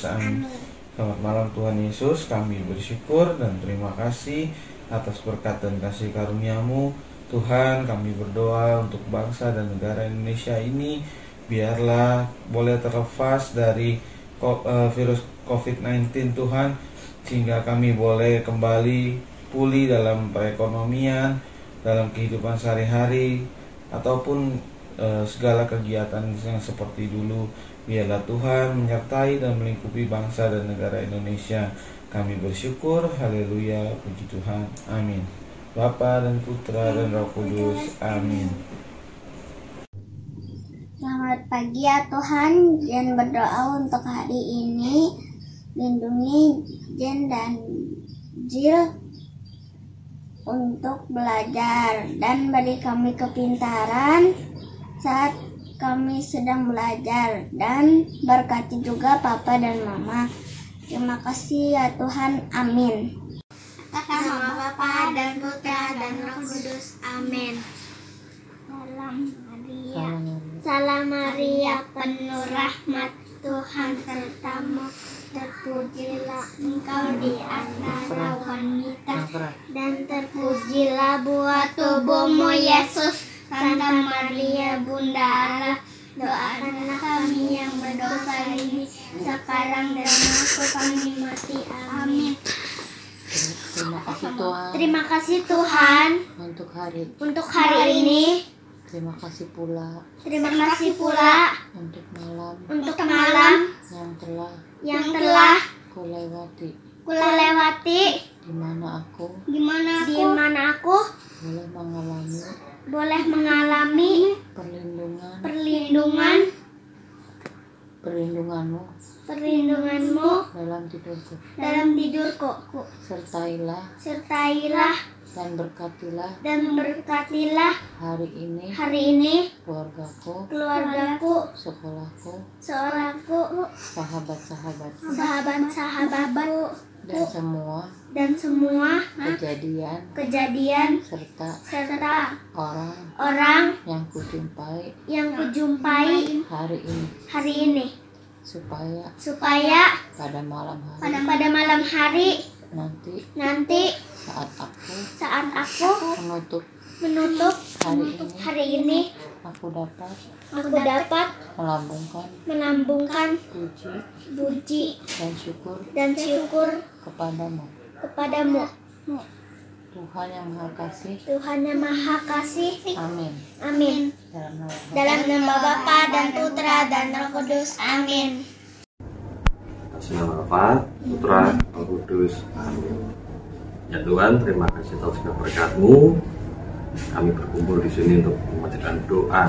Kudus. Amin. Selamat malam Tuhan Yesus, kami bersyukur dan terima kasih atas berkat dan kasih karunia-Mu. Tuhan, kami berdoa untuk bangsa dan negara Indonesia ini, biarlah boleh terlepas dari virus COVID-19 Tuhan, sehingga kami boleh kembali pulih dalam perekonomian, dalam kehidupan sehari-hari, ataupun segala kegiatan yang seperti dulu. Biarlah Tuhan menyertai dan melingkupi bangsa dan negara Indonesia. Kami bersyukur, haleluya, puji Tuhan, amin. Bapa dan Putra dan Roh Kudus, amin. Selamat pagi ya Tuhan, Jen berdoa untuk hari ini. Lindungi Jen dan Jill untuk belajar dan beri kami kepintaran saat kami sedang belajar, dan berkati juga Papa dan Mama. Terima kasih ya Tuhan, amin. Nama Bapa dan Putra dan Roh Kudus, amin. Salam Maria, penuh rahmat, Tuhan sertamu. Terpujilah engkau di antara wanita, dan terpujilah buah tubuhmu Yesus. Santa Maria, Bunda Allah, doakanlah kami yang berdosa ini, sekarang dan waktu kami mati. Amin. Terima kasih Tuhan. Terima kasih Tuhan untuk hari ini. Terima kasih pula untuk malam yang telah kulewati, di mana aku boleh mengalami perlindunganmu dalam tidurku. Sertailah dan berkatilah hari ini keluargaku, sekolahku, sahabat-sahabatku, dan semua kejadian serta orang yang kujumpai hari ini, supaya pada malam hari nanti saat aku menutup hari ini, aku dapat melambungkan puji dan syukur kepadamu, Tuhan yang Maha Kasih. Amin. Dalam nama Bapa dan Putra dan Roh Kudus. Amin. Atas nama Bapa, Putra, Roh Kudus. Amin. Ya Tuhan, terima kasih atas segala berkat-Mu. Kami berkumpul di sini untuk membacakan doa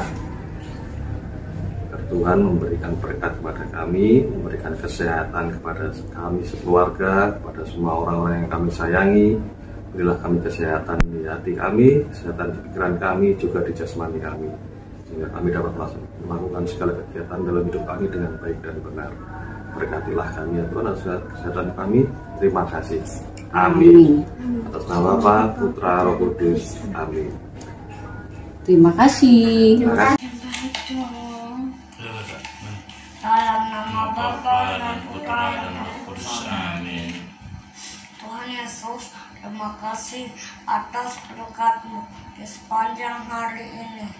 agar Tuhan memberikan berkat kepada kami, memberikan kesehatan kepada kami sekeluarga, kepada semua orang-orang yang kami sayangi. Berilah kami kesehatan di hati kami, kesehatan di pikiran kami, juga di jasmani kami, sehingga kami dapat melakukan segala kegiatan dalam hidup kami dengan baik dan benar. Berkatilah kami ya Tuhan, atas kesehatan kami. Terima kasih. Amin. Atas nama Bapa, Putra, Roh Kudus. Amin. Terima kasih. Dalam nama Bapa dan Putra dan Roh Kudus. Amin. Tuhan Yesus, terima kasih atas berkat-Mu di sepanjang hari ini.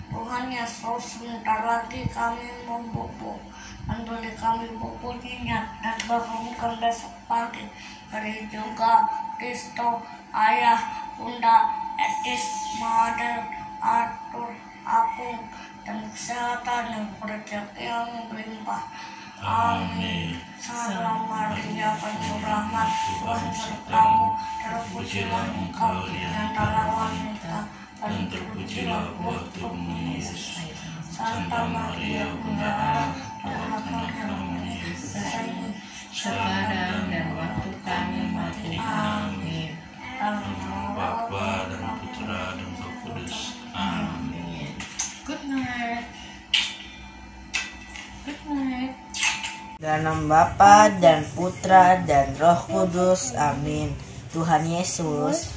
Tuhan Yesus, sebentar lagi kami mau bobo, dan beli kami bobo nyenyak dan bangunkan besok pagi. Beri juga Kristo, Ayah, Bunda, Etis, Mother, Arthur, Apung, dan kesehatan yang berjaya yang berlimpah. Amin. Salam Maria, penuh rahmat, Tuhan sertamu. Terpujilah engkau di antara wanita, dan terpujilah buah tubuhmu Yesus. Santa Maria, Bunda Allah, doakanlah kami sekarang dan waktu kami mati. Amin. Dalam nama Bapa dan Putra dan Roh Kudus. Amin. Good night. Dalam Bapa dan Putra dan Roh Kudus. Amin. Tuhan Yesus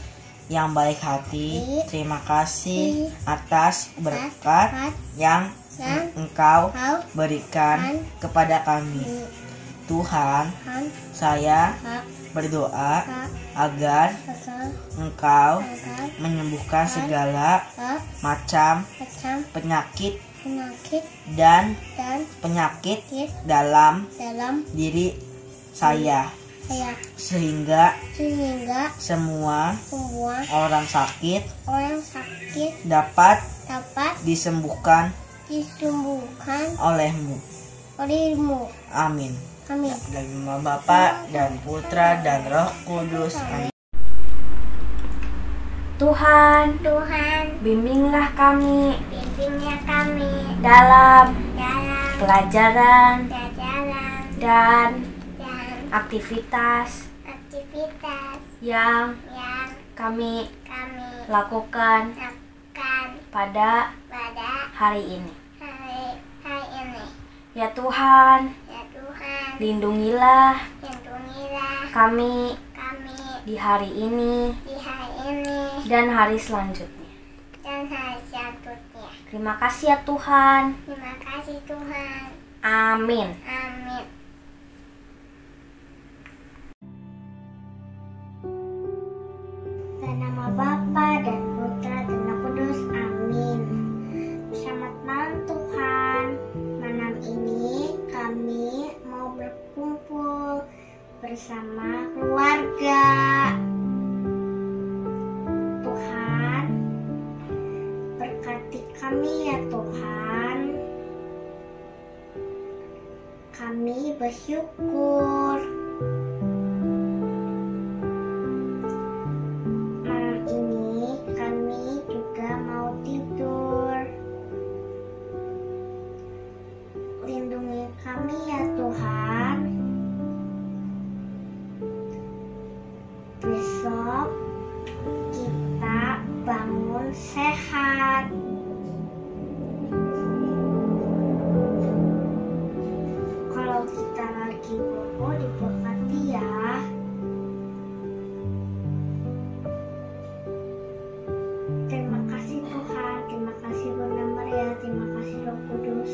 yang baik hati, terima kasih atas berkat yang Engkau berikan kepada kami. Tuhan, saya berdoa agar Engkau menyembuhkan segala macam penyakit dan penyakit dalam diri saya, sehingga semua orang sakit dapat disembuhkan olehmu. Amin. Dalam nama Bapa dan Putra dan Roh Kudus. Amin. Tuhan, bimbinglah kami dalam pelajaran dan aktivitas yang kami lakukan pada hari ini. Ya Tuhan, lindungilah kami di hari ini dan hari selanjutnya. Terima kasih ya Tuhan. Amin. Dalam nama Bapa dan Putra dan Roh Kudus. Amin. Selamat malam Tuhan. Malam ini kami mau berkumpul bersama keluarga. Tuhan, berkati kami ya Tuhan. Kami bersyukur. Malam ini kami juga mau tidur. Lindungi kami ya Tuhan. Besok kita bangun sehat. Kalau kita lagi bobo, diberkati ya. Terima kasih Tuhan, terima kasih Bunda Maria, terima kasih Roh Kudus,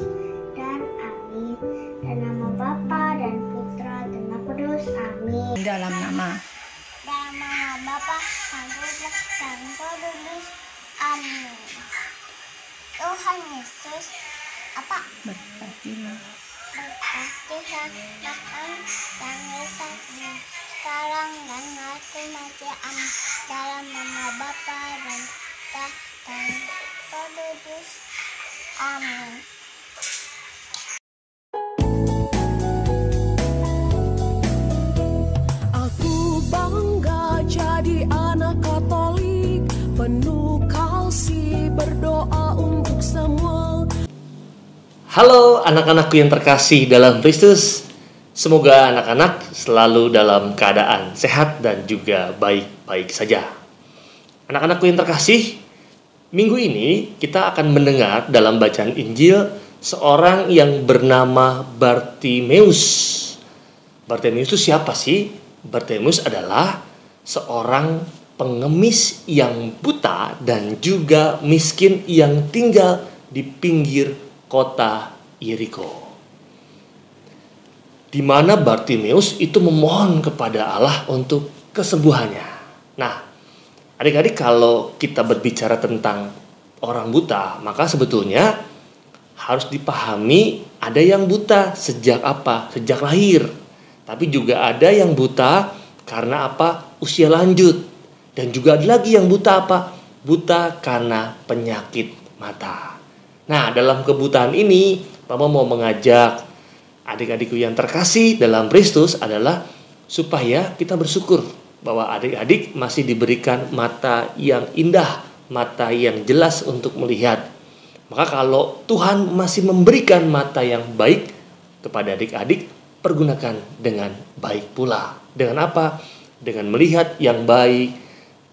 dan amin. Dan nama Bapa dan Putra dan Roh Kudus. Amin. Dalam nama Bapa dan Putra dan Roh Kudus. Amin. Tuhan Yesus berkatilah berkatilah makan yang lesak sekarang dan waktu mati. Amin. Dalam nama Bapa dan Putra dan Roh Kudus. Amin. Aku bangga jadi anak Katolik, penuh kasih berdoa untuk semua. Halo anak-anakku yang terkasih dalam Kristus. Semoga anak-anak selalu dalam keadaan sehat dan juga baik-baik saja. Anak-anakku yang terkasih, minggu ini kita akan mendengar dalam bacaan Injil seorang yang bernama Bartimeus. Bartimeus itu siapa sih? Bartimeus adalah seorang pengemis yang buta dan juga miskin yang tinggal di pinggir kota Yeriko, di mana Bartimeus itu memohon kepada Allah untuk kesembuhannya. Nah, adik-adik, kalau kita berbicara tentang orang buta, maka sebetulnya harus dipahami ada yang buta sejak apa? Sejak lahir. Tapi juga ada yang buta karena apa? Usia lanjut. Dan juga ada lagi yang buta apa? Buta karena penyakit mata. Nah, dalam kebutaan ini, Mama mau mengajak adik-adikku yang terkasih dalam Kristus adalah supaya kita bersyukur bahwa adik-adik masih diberikan mata yang indah, mata yang jelas untuk melihat. Maka kalau Tuhan masih memberikan mata yang baik kepada adik-adik, pergunakan dengan baik pula. Dengan apa? Dengan melihat yang baik,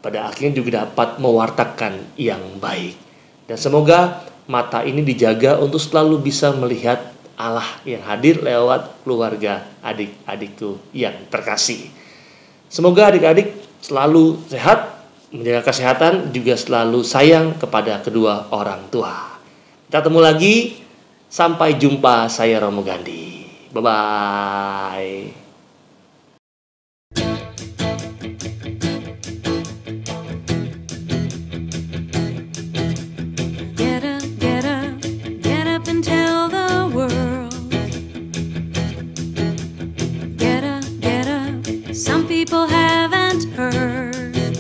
pada akhirnya juga dapat mewartakan yang baik. Dan semoga mata ini dijaga untuk selalu bisa melihat Allah yang hadir lewat keluarga adik-adikku yang terkasih. Semoga adik-adik selalu sehat, menjaga kesehatan, juga selalu sayang kepada kedua orang tua. Kita ketemu lagi, sampai jumpa, saya Romo Gandhi. Bye-bye. Get up and tell the world. Get up, some people haven't heard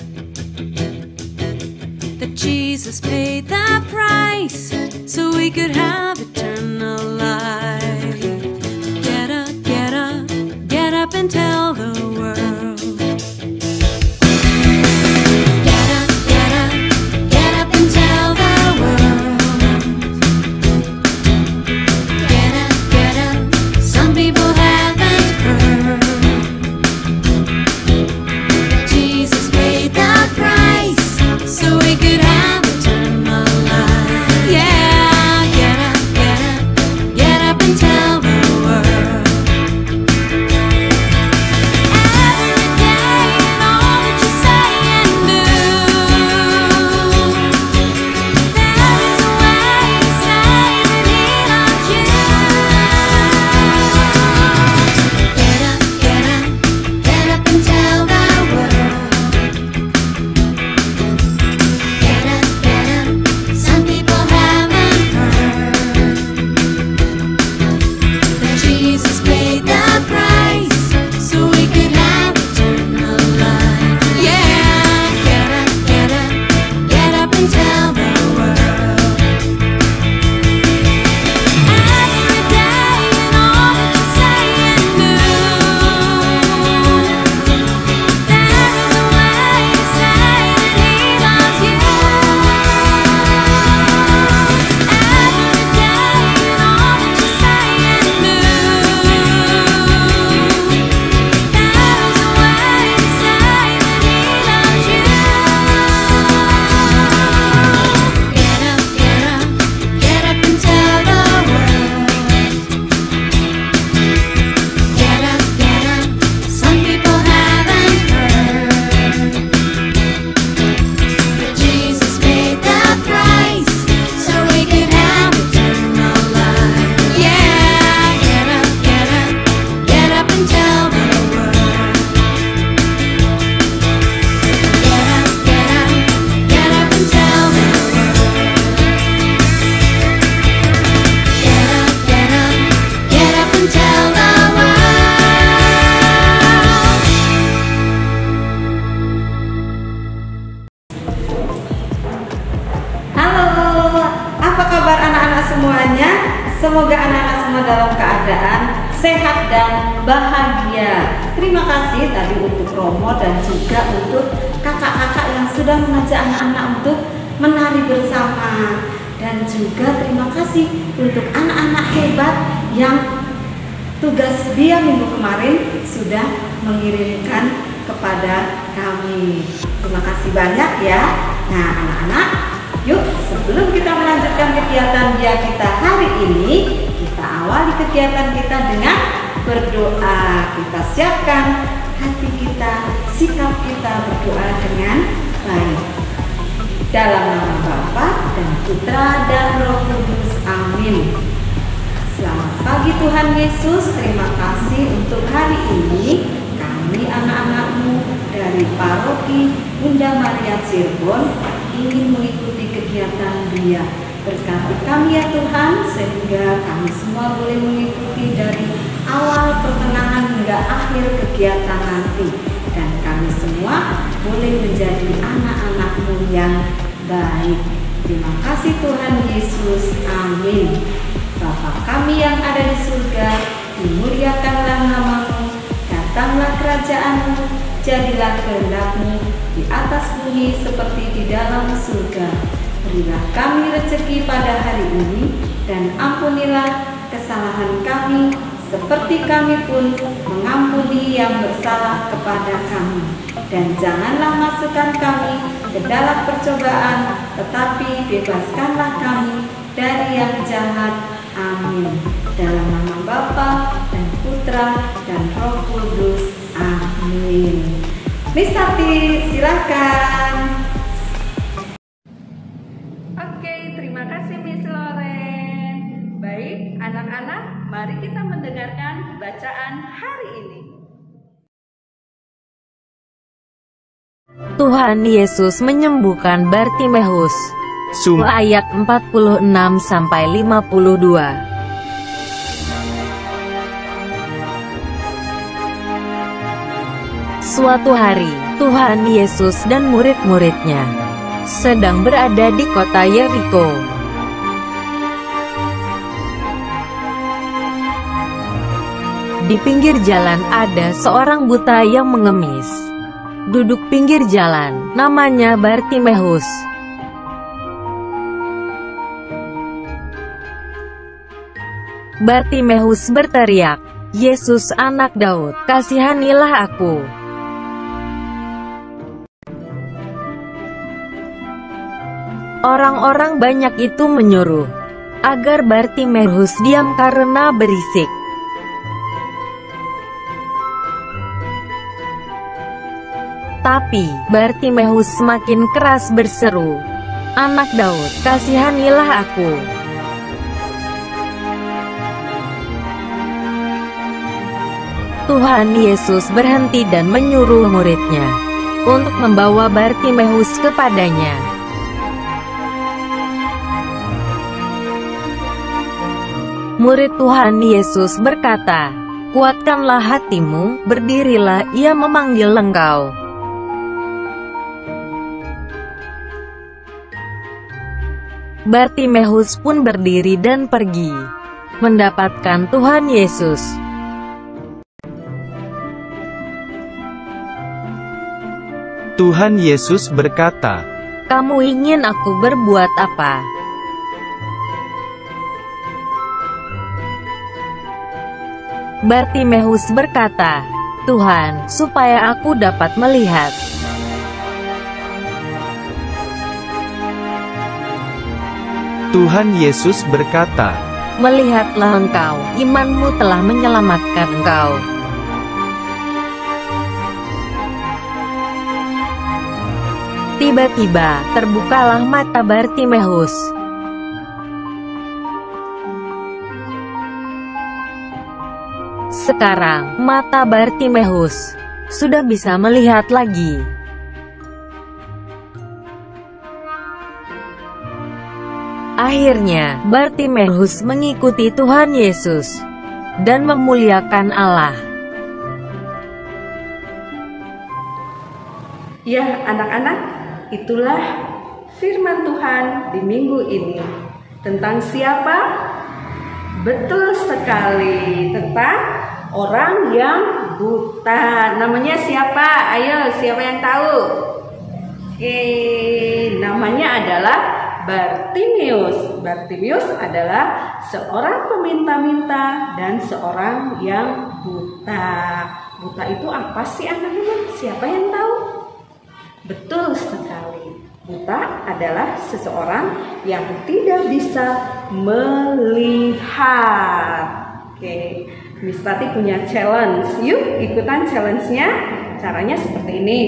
that Jesus paid the price so we could have eternal life. Get up and tell the world. Get up and tell the world. Get up, some people haven't heard. Jesus paid the price so we could have eternal life. Yeah, get up and tell the world. Every day and all that you say and do, there is a way to say that He loves you. Get up and tell the world. Get up, some people haven't heard that Jesus paid the price so we could have eternal life. Yeah, get up and tell the world. Every day and all that you say and do, there is a way to say that He loves you. Every day and all that you say and do, there is a way to say that He loves you. Get up and tell the world. Get up, some people haven't heard that Jesus paid the price so we could have eternal life. Yeah, get up and tell the world. Get up and tell the world. Get up and tell the world. Halo, apa kabar anak-anak semuanya? Semoga anak-anak semua dalam keadaan sehat dan bahagia. Terima kasih tadi untuk Romo dan juga untuk kakak-kakak yang sudah mengajak anak-anak untuk menari bersama. Dan juga terima kasih untuk anak-anak hebat yang tugas dia minggu kemarin sudah mengirimkan kepada kami. Terima kasih banyak ya. Nah anak-anak, yuk sebelum kita melanjutkan kegiatan dia kita hari ini, kita awali kegiatan kita dengan berdoa. Kita siapkan hati kita, sikap kita berdoa dengan baik. Dalam nama Bapa dan Putra dan Roh Kudus. Amin. Selamat pagi Tuhan Yesus. Terima kasih untuk hari ini. Kami anak-anak-Mu dari Paroki Bunda Maria Cirebon ingin mengikuti kegiatan dia. Berkati kami ya Tuhan, sehingga kami semua boleh mengikuti dari awal, pertengahan hingga akhir kegiatan nanti. Dan kami semua boleh menjadi anak-anak-Mu yang baik. Terima kasih Tuhan Yesus. Amin. Bapa kami yang ada di surga, dimuliakanlah nama-Mu, datanglah kerajaan-Mu, jadilah kehendak-Mu di atas bumi seperti di dalam surga. Berilah kami rezeki pada hari ini, dan ampunilah kesalahan kami, seperti kami pun mengampuni yang bersalah kepada kami. Dan janganlah masukkan kami ke dalam percobaan, tetapi bebaskanlah kami dari yang jahat. Amin. Dalam nama Bapa dan Putra dan Roh Kudus. Amin. Miss Tati, silakan. Oke, terima kasih Miss Loren. Baik, anak-anak, mari kita mendengarkan bacaan hari ini. Tuhan Yesus menyembuhkan Bartimeus. Ayat 46 sampai 52. Suatu hari, Tuhan Yesus dan murid-muridnya sedang berada di kota Yeriko. Di pinggir jalan ada seorang buta yang mengemis. Duduk pinggir jalan, namanya Bartimeus. Bartimeus berteriak, "Yesus anak Daud, kasihanilah aku." Orang-orang banyak itu menyuruh agar Bartimeus diam karena berisik. Tapi Bartimeus semakin keras berseru, "Anak Daud, kasihanilah aku." Tuhan Yesus berhenti dan menyuruh muridnya untuk membawa Bartimeus kepadanya. Murid Tuhan Yesus berkata, "Kuatkanlah hatimu, berdirilah, ia memanggil engkau." Bartimeus pun berdiri dan pergi, mendapatkan Tuhan Yesus. Tuhan Yesus berkata, "Kamu ingin aku berbuat apa?" Bartimeus berkata, "Tuhan, supaya aku dapat melihat." Tuhan Yesus berkata, "Melihatlah engkau, imanmu telah menyelamatkan engkau." Tiba-tiba, terbukalah mata Bartimeus. Sekarang, mata Bartimeus sudah bisa melihat lagi. Akhirnya, Bartimeus mengikuti Tuhan Yesus dan memuliakan Allah. Ya, anak-anak, itulah firman Tuhan di minggu ini. Tentang siapa? Betul sekali, tentang orang yang buta. Namanya siapa? Ayo, siapa yang tahu? Oke, namanya adalah Bartimeus. Bartimeus adalah seorang peminta-minta dan seorang yang buta. Buta itu apa sih, anak-anak? Siapa yang tahu? Betul sekali. Buta adalah seseorang yang tidak bisa melihat. Oke, Miss Tati punya challenge. Yuk ikutan challenge-nya. Caranya seperti ini.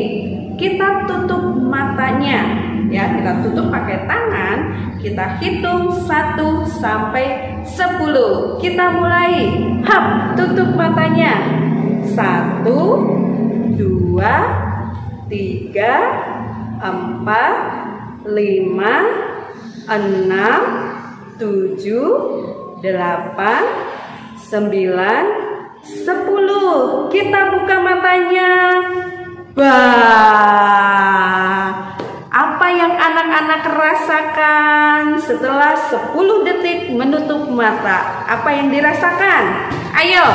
Kita tutup matanya. Ya, kita tutup pakai tangan. Kita hitung 1 sampai 10. Kita mulai. Hap, tutup matanya. 1, 2, 3, 4, 5, 6, 7, 8, 9, 10. Kita buka matanya. Wah, apa yang anak-anak rasakan setelah 10 detik menutup mata? Apa yang dirasakan? Ayo.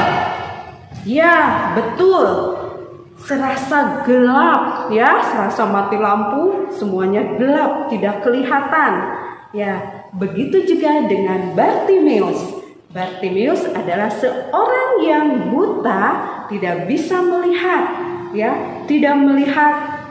Ya, betul. Serasa gelap, ya, serasa mati lampu, semuanya gelap, tidak kelihatan. Ya, begitu juga dengan Bartimeus. Bartimeus adalah seorang yang buta, tidak bisa melihat, ya, tidak melihat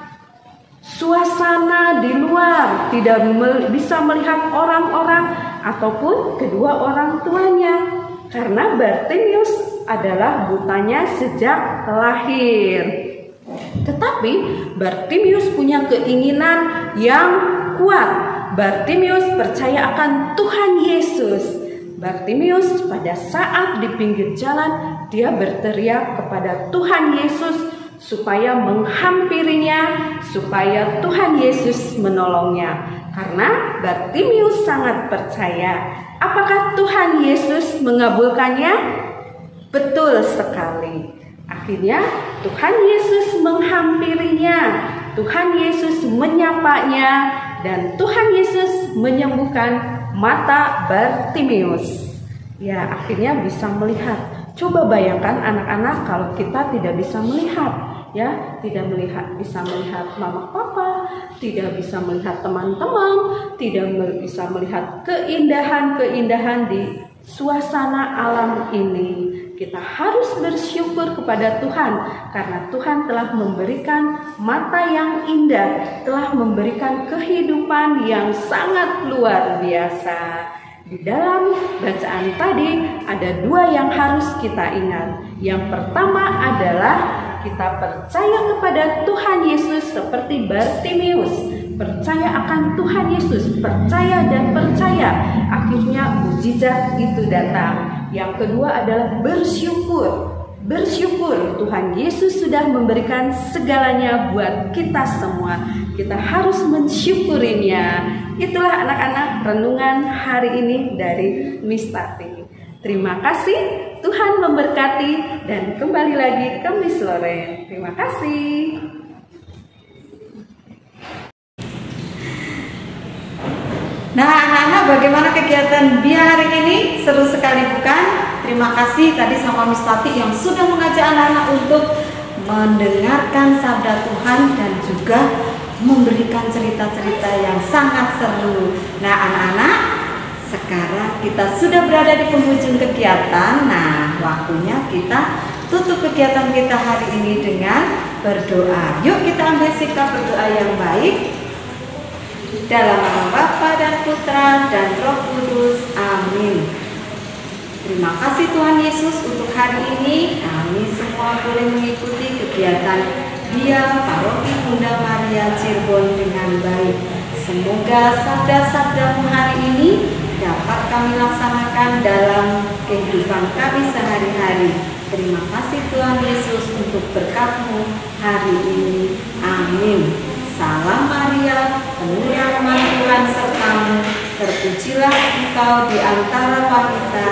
suasana di luar, tidak bisa melihat orang-orang ataupun kedua orang tuanya, karena Bartimeus adalah butanya sejak lahir. Tetapi Bartimeus punya keinginan yang kuat. Bartimeus percaya akan Tuhan Yesus. Bartimius pada saat di pinggir jalan, dia berteriak kepada Tuhan Yesus supaya menghampirinya, supaya Tuhan Yesus menolongnya. Karena Bartimius sangat percaya. Apakah Tuhan Yesus mengabulkannya? Betul sekali. Akhirnya Tuhan Yesus menghampirinya, Tuhan Yesus menyapanya, dan Tuhan Yesus menyembuhkan mata Bartimius. Ya, akhirnya bisa melihat. Coba bayangkan anak-anak kalau kita tidak bisa melihat, ya, tidak bisa melihat mama papa, tidak bisa melihat teman-teman, tidak bisa melihat keindahan-keindahan di suasana alam ini. Kita harus bersyukur kepada Tuhan karena Tuhan telah memberikan mata yang indah, telah memberikan kehidupan yang sangat luar biasa. Di dalam bacaan tadi ada dua yang harus kita ingat. Yang pertama adalah kita percaya kepada Tuhan Yesus seperti Bartimius. Percaya akan Tuhan Yesus, percaya dan percaya. Akhirnya mukjizat itu datang. Yang kedua adalah bersyukur. Bersyukur Tuhan Yesus sudah memberikan segalanya buat kita semua. Kita harus mensyukurinya. Itulah anak-anak renungan hari ini dari Miss Tati. Terima kasih, Tuhan memberkati, dan kembali lagi ke Miss Loren. Terima kasih. Nah, anak-anak, bagaimana kegiatan Bia hari ini? Seru sekali bukan? Terima kasih tadi sama Miss Tati yang sudah mengajak anak-anak untuk mendengarkan sabda Tuhan dan juga memberikan cerita-cerita yang sangat seru. Nah, anak-anak, sekarang kita sudah berada di penghujung kegiatan. Nah, waktunya kita tutup kegiatan kita hari ini dengan berdoa. Yuk kita ambil sikap berdoa yang baik. Dalam nama Bapa dan Putra dan Roh Kudus. Amin. Terima kasih Tuhan Yesus untuk hari ini. Kami semua boleh mengikuti kegiatan Bia Paroki Bunda Maria Cirebon dengan baik. Semoga sabda-sabdamu hari ini dapat kami laksanakan dalam kehidupan kami sehari-hari. Terima kasih Tuhan Yesus untuk berkat-Mu hari ini. Amin. Salam Maria, penuh rahmat Tuhan sertamu, terpujilah engkau di antara wanita,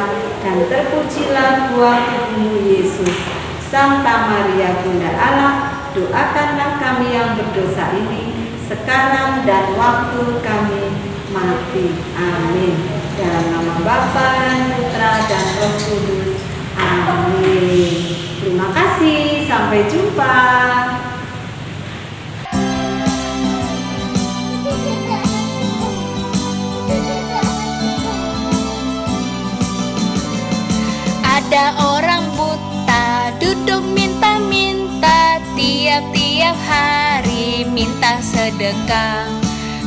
dan terpujilah buah tubuhmu Yesus. Santa Maria Bunda Allah, doakanlah kami yang berdosa ini, sekarang dan waktu kami mati. Amin. Dalam nama Bapa dan Putra dan Roh Kudus. Amin. Terima kasih, sampai jumpa. Ada orang buta duduk minta-minta, tiap-tiap hari minta sedekah.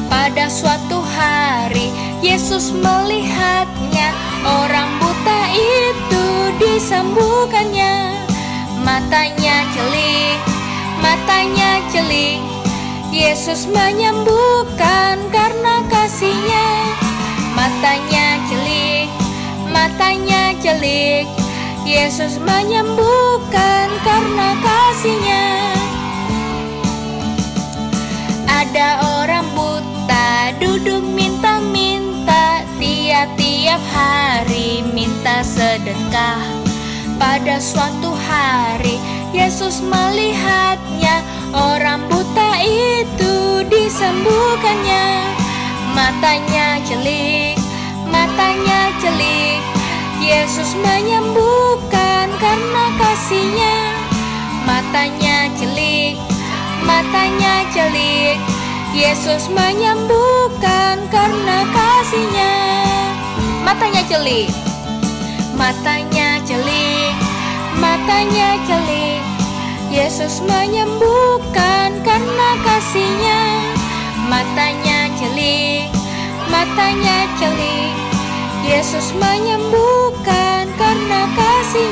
Pada suatu hari Yesus melihatnya, orang buta itu disembuhkannya. Matanya celik, Yesus menyembuhkan karena kasih-Nya. Matanya celik, Yesus menyembuhkan karena kasih-Nya. Ada orang buta duduk minta-minta, tiap-tiap hari minta sedekah. Pada suatu hari Yesus melihatnya, orang buta itu disembuhkannya. Matanya celik, Yesus menyembuhkan karena kasih-Nya. Matanya celik, Yesus menyembuhkan karena kasih-Nya. Matanya celik, Yesus menyembuhkan karena kasih-Nya. Matanya celik, Yesus menyembuhkan karena kasih